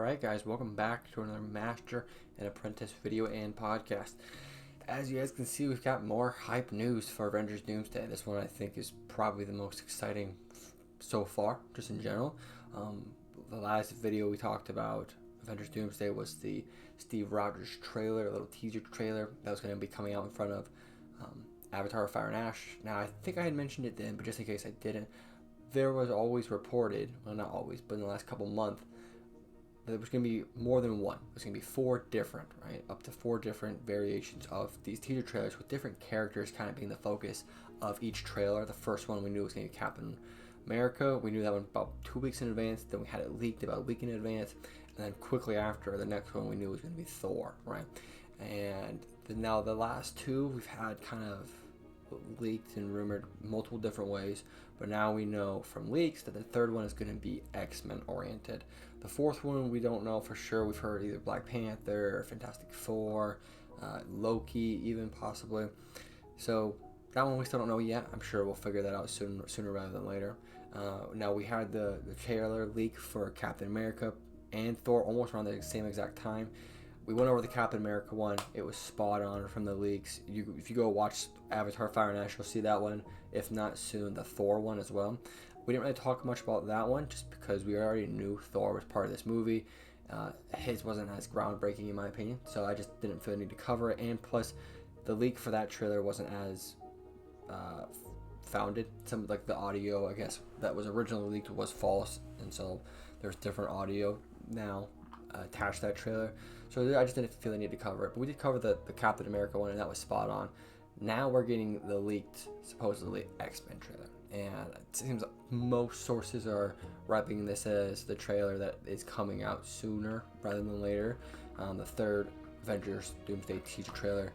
Alright guys, welcome back to another Master and Apprentice video and podcast. As you guys can see, we've got more hype news for Avengers Doomsday. This one I think is probably the most exciting so far, just in general. The last video we talked about Avengers Doomsday was the Steve Rogers trailer, a little teaser trailer that was going to be coming out in front of Avatar Fire and Ash. Now I think I had mentioned it then, but just in case I didn't, there was always reported, well not always, but in the last couple months, there was going to be more than one. There's going to be four different, right? Up to four different variations of these teaser trailers with different characters kind of being the focus of each trailer. The first one we knew was going to be Captain America. We knew that one about 2 weeks in advance. Then we had it leaked about a week in advance. And then quickly after, the next one we knew was going to be Thor, right? And now the last two we've had kind of leaked and rumored multiple different ways, but now we know from leaks that the third one is going to be X-Men oriented. The fourth one we don't know for sure. We've heard either Black Panther, Fantastic Four, Loki even possibly. So that one we still don't know yet. I'm sure we'll figure that out sooner rather than later. Now we had the trailer leak for Captain America and Thor almost around the same exact time. We went over the Captain America one. It was spot on from the leaks. If you go watch Avatar Fire and Ash, you'll see that one. If not soon, the Thor one as well. We didn't really talk much about that one just because we already knew Thor was part of this movie. His wasn't as groundbreaking in my opinion, so I just didn't feel the need to cover it. And plus, the leak for that trailer wasn't as founded. Some like the audio, I guess, that was originally leaked was false, and so there's different audio now attached to that trailer. So I just didn't feel the need to cover it. But we did cover the Captain America one, and that was spot on. Now we're getting the leaked, supposedly, X-Men trailer. And it seems like most sources are wrapping this as the trailer that is coming out sooner rather than later. The third Avengers Doomsday teaser trailer.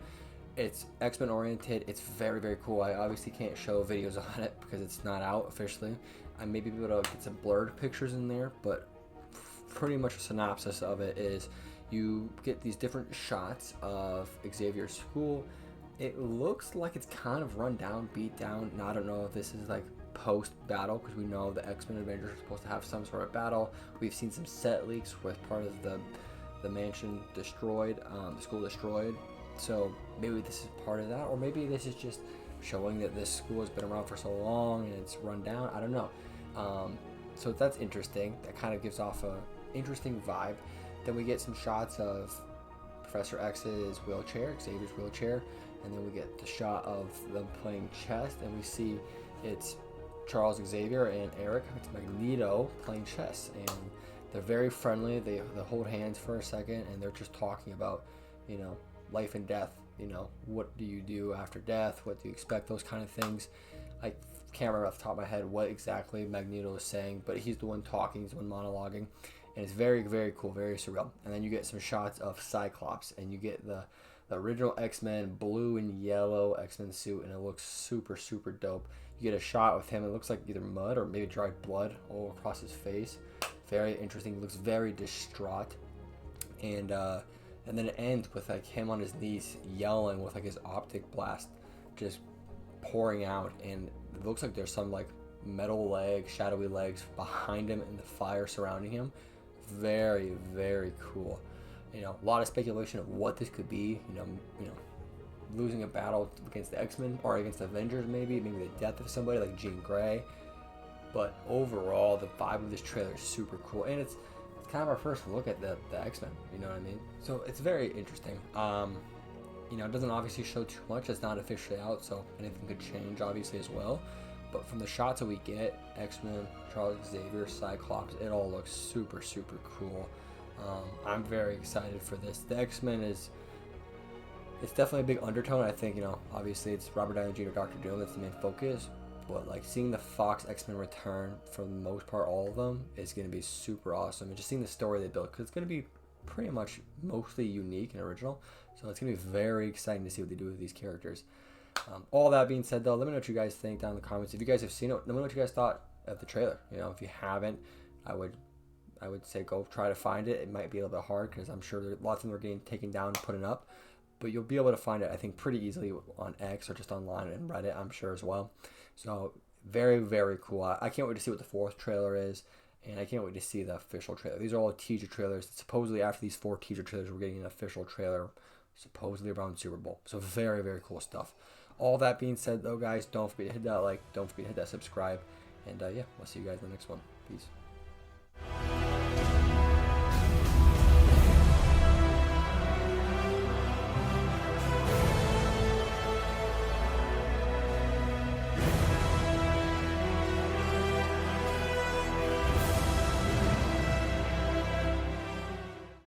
It's X-Men oriented. It's very, very cool. I obviously can't show videos on it because it's not out officially. I may be able to get some blurred pictures in there, but pretty much a synopsis of it is you get these different shots of Xavier's school. It looks like it's kind of run down, beat down. Now, I don't know if this is like post-battle because we know the X-Men Avengers are supposed to have some sort of battle. We've seen some set leaks with part of the mansion destroyed, the school destroyed. So maybe this is part of that, or maybe this is just showing that this school has been around for so long and it's run down. I don't know. So that's interesting. That kind of gives off a interesting vibe. Then we get some shots of Professor X's wheelchair, Xavier's wheelchair, and then we get the shot of them playing chess, and we see it's Charles Xavier and Eric, it's Magneto, playing chess, and they're very friendly. They hold hands for a second, and they're just talking about, life and death. What do you do after death? What do you expect? Those kind of things. I can't remember off the top of my head what exactly Magneto is saying, but he's the one talking, he's the one monologuing. And it's very, very cool, very surreal. And then you get some shots of Cyclops, and you get the original X-Men blue and yellow X-Men suit, and it looks super, super dope. You get a shot with him, it looks like either mud or maybe dried blood all across his face. Very interesting, he looks very distraught. And then it ends with like him on his knees yelling with like his optic blast just pouring out, and it looks like there's some like metal legs, shadowy legs behind him and the fire surrounding him. Very, very cool. A lot of speculation of what this could be. Losing a battle against the X-Men or against the Avengers, maybe the death of somebody like Jean Grey. But overall, the vibe of this trailer is super cool, and it's kind of our first look at the X-Men. You know what I mean? So it's very interesting. It doesn't obviously show too much. It's not officially out, so anything could change obviously as well. But from the shots that we get, X-Men, Charles Xavier, Cyclops, it all looks super, super cool. I'm very excited for this. The X-Men it's definitely a big undertone. I think, obviously it's Robert Downey Jr., Dr. Doom, that's the main focus. But like seeing the Fox X-Men return for the most part, all of them, is going to be super awesome. And just seeing the story they built, because it's going to be pretty much mostly unique and original. So it's going to be very exciting to see what they do with these characters. All that being said, though, let me know what you guys think down in the comments. If you guys have seen it, let me know what you guys thought of the trailer. If you haven't, I would say go try to find it. It might be a little bit hard because I'm sure lots of them are getting taken down and putting up, but you'll be able to find it, I think, pretty easily on X or just online and Reddit, I'm sure as well. So very, very cool. I can't wait to see what the fourth trailer is, and I can't wait to see the official trailer. These are all teaser trailers. Supposedly, after these 4 teaser trailers, we're getting an official trailer, supposedly around Super Bowl. So very, very cool stuff. All that being said, though, guys, don't forget to hit that like, don't forget to hit that subscribe, and yeah, we'll see you guys in the next one. Peace.